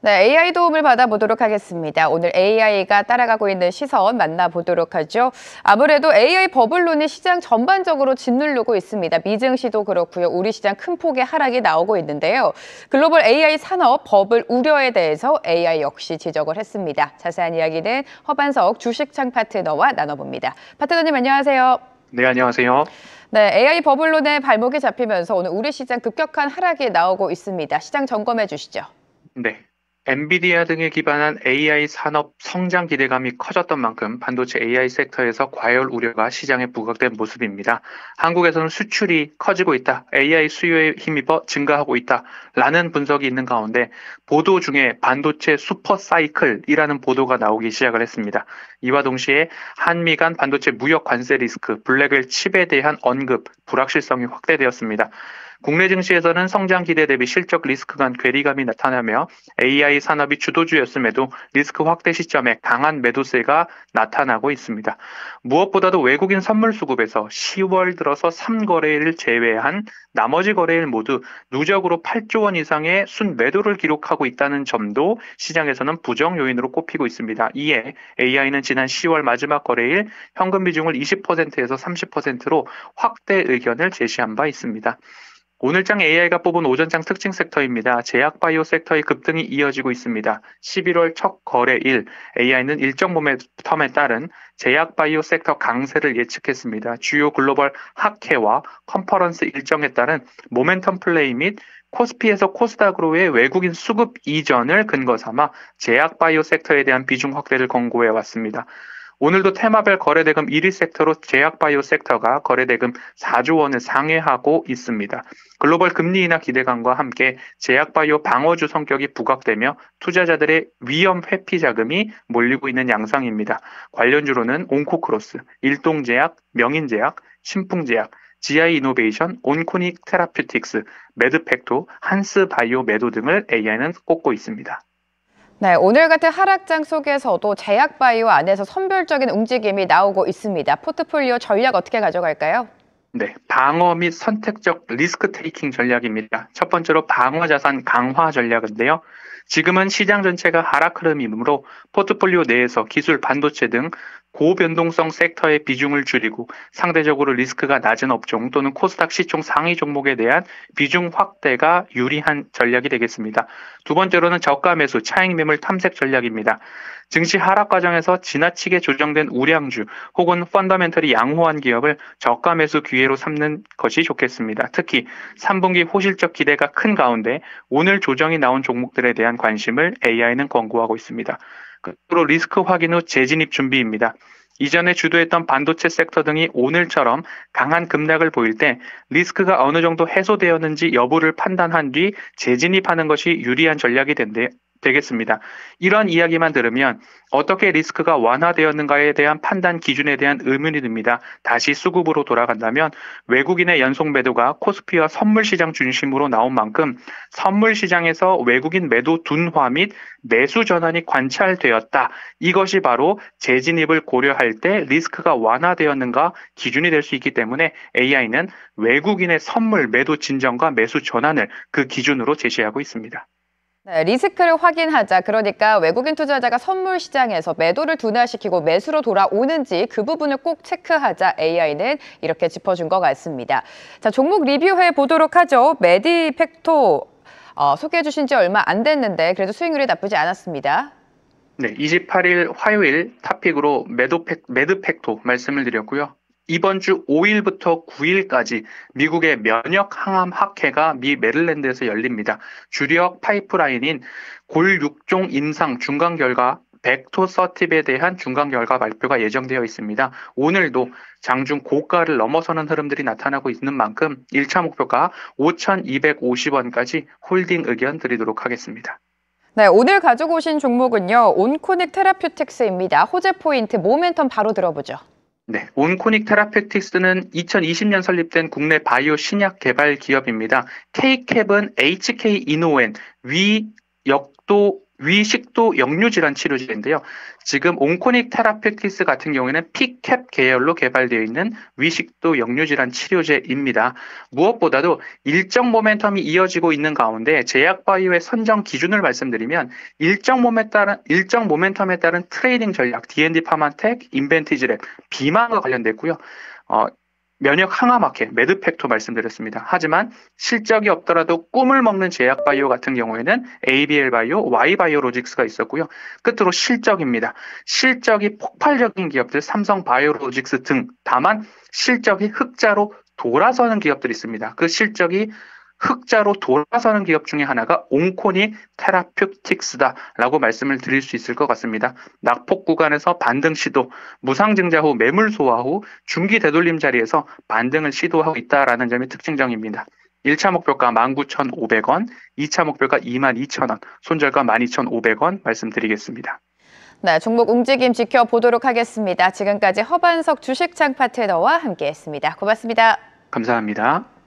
네, AI 도움을 받아보도록 하겠습니다. 오늘 AI가 따라가고 있는 시선 만나보도록 하죠. 아무래도 AI 버블론이 시장 전반적으로 짓누르고 있습니다. 미증시도 그렇고요. 우리 시장 큰 폭의 하락이 나오고 있는데요. 글로벌 AI 산업 버블 우려에 대해서 AI 역시 지적을 했습니다. 자세한 이야기는 허반석 주식창 파트너와 나눠봅니다. 파트너님 안녕하세요. 네, 안녕하세요. 네, AI 버블론에 발목이 잡히면서 오늘 우리 시장 급격한 하락이 나오고 있습니다. 시장 점검해 주시죠. 네. 엔비디아 등에 기반한 AI 산업 성장 기대감이 커졌던 만큼 반도체 AI 섹터에서 과열 우려가 시장에 부각된 모습입니다. 한국에서는 수출이 커지고 있다, AI 수요에 힘입어 증가하고 있다라는 분석이 있는 가운데 보도 중에 반도체 슈퍼 사이클이라는 보도가 나오기 시작을 했습니다. 이와 동시에 한미 간 반도체 무역 관세 리스크, 블랙웰 칩에 대한 언급, 불확실성이 확대되었습니다. 국내 증시에서는 성장 기대 대비 실적 리스크 간 괴리감이 나타나며 AI 산업이 주도주였음에도 리스크 확대 시점에 강한 매도세가 나타나고 있습니다. 무엇보다도 외국인 선물 수급에서 10월 들어서 3거래일 제외한 나머지 거래일 모두 누적으로 8조 원 이상의 순매도를 기록하고 있다는 점도 시장에서는 부정 요인으로 꼽히고 있습니다. 이에 AI는 지난 10월 마지막 거래일 현금 비중을 20%에서 30%로 확대 의견을 제시한 바 있습니다. 오늘장 AI가 뽑은 오전장 특징 섹터입니다. 제약바이오 섹터의 급등이 이어지고 있습니다. 11월 첫 거래일 AI는 일정 모멘텀에 따른 제약바이오 섹터 강세를 예측했습니다. 주요 글로벌 학회와 컨퍼런스 일정에 따른 모멘텀 플레이 및 코스피에서 코스닥으로의 외국인 수급 이전을 근거 삼아 제약바이오 섹터에 대한 비중 확대를 권고해 왔습니다. 오늘도 테마별 거래대금 1위 섹터로 제약바이오 섹터가 거래대금 4조 원을 상회하고 있습니다. 글로벌 금리 인하 기대감과 함께 제약바이오 방어주 성격이 부각되며 투자자들의 위험 회피 자금이 몰리고 있는 양상입니다. 관련주로는 온코크로스, 일동제약, 명인제약, 신풍제약, GI 이노베이션, 온코닉 테라퓨틱스, 매드팩토, 한스바이오 매도 등을 AI는 꼽고 있습니다. 네, 오늘 같은 하락장 속에서도 제약바이오 안에서 선별적인 움직임이 나오고 있습니다. 포트폴리오 전략 어떻게 가져갈까요? 네, 방어 및 선택적 리스크 테이킹 전략입니다. 첫 번째로 방어 자산 강화 전략인데요. 지금은 시장 전체가 하락 흐름이므로 포트폴리오 내에서 기술, 반도체 등 고변동성 섹터의 비중을 줄이고 상대적으로 리스크가 낮은 업종 또는 코스닥 시총 상위 종목에 대한 비중 확대가 유리한 전략이 되겠습니다. 두 번째로는 저가 매수, 차익 매물 탐색 전략입니다. 증시 하락 과정에서 지나치게 조정된 우량주 혹은 펀더멘털이 양호한 기업을 저가 매수 기회로 삼는 것이 좋겠습니다. 특히 3분기 호실적 기대가 큰 가운데 오늘 조정이 나온 종목들에 대한 관심을 AI는 권고하고 있습니다. 끝으로 리스크 확인 후 재진입 준비입니다. 이전에 주도했던 반도체 섹터 등이 오늘처럼 강한 급락을 보일 때 리스크가 어느 정도 해소되었는지 여부를 판단한 뒤 재진입하는 것이 유리한 전략이 되겠습니다. 이런 이야기만 들으면 어떻게 리스크가 완화되었는가에 대한 판단 기준에 대한 의문이 듭니다. 다시 수급으로 돌아간다면 외국인의 연속 매도가 코스피와 선물시장 중심으로 나온 만큼 선물시장에서 외국인 매도 둔화 및 매수 전환이 관찰되었다. 이것이 바로 재진입을 고려할 때 리스크가 완화되었는가 기준이 될 수 있기 때문에 AI는 외국인의 선물 매도 진정과 매수 전환을 그 기준으로 제시하고 있습니다. 네, 리스크를 확인하자. 그러니까 외국인 투자자가 선물 시장에서 매도를 둔화시키고 매수로 돌아오는지 그 부분을 꼭 체크하자. AI는 이렇게 짚어준 것 같습니다. 자, 종목 리뷰해 보도록 하죠. 매디팩토 소개해 주신 지 얼마 안 됐는데 그래도 수익률이 나쁘지 않았습니다. 네, 28일 화요일 탑픽으로 매드팩토 말씀을 드렸고요. 이번 주 5일부터 9일까지 미국의 면역 항암 학회가 미 메릴랜드에서 열립니다. 주력 파이프라인인 골 6종 임상 중간 결과 벡토서팁에 대한 중간 결과 발표가 예정되어 있습니다. 오늘도 장중 고가를 넘어서는 흐름들이 나타나고 있는 만큼 1차 목표가 5,250원까지 홀딩 의견 드리도록 하겠습니다. 네, 오늘 가지고 오신 종목은요. 온코닉 테라퓨틱스입니다. 호재 포인트, 모멘텀 바로 들어보죠. 네, 온코닉 테라퓨틱스는 2020년 설립된 국내 바이오 신약 개발 기업입니다. K캡은 HK 이노엔, 위 역도 위식도 역류질환 치료제인데요. 지금 온코닉 테라피틱스 같은 경우에는 피캡 계열로 개발되어 있는 위식도 역류질환 치료제입니다. 무엇보다도 일정 모멘텀이 이어지고 있는 가운데 제약바이오의 선정 기준을 말씀드리면 일정 모멘텀에 따른 트레이딩 전략, D&D 파마텍, 인벤티지랩, 비만과 관련됐고요. 면역 항암 마켓, 매드팩토 말씀드렸습니다. 하지만 실적이 없더라도 꿈을 먹는 제약바이오 같은 경우에는 ABL바이오, Y바이오로직스가 있었고요. 끝으로 실적입니다. 실적이 폭발적인 기업들, 삼성바이오로직스 등, 다만 실적이 흑자로 돌아서는 기업들이 있습니다. 그 실적이 흑자로 돌아서는 기업 중에 하나가 온코닉 테라퓨틱스다라고 말씀을 드릴 수 있을 것 같습니다. 낙폭 구간에서 반등 시도, 무상증자 후 매물 소화 후 중기 되돌림 자리에서 반등을 시도하고 있다라는 점이 특징적입니다. 1차 목표가 19,500원, 2차 목표가 22,000원, 손절가 12,500원 말씀드리겠습니다. 네, 종목 움직임 지켜보도록 하겠습니다. 지금까지 허반석 주식창 파트너와 함께했습니다. 고맙습니다. 감사합니다.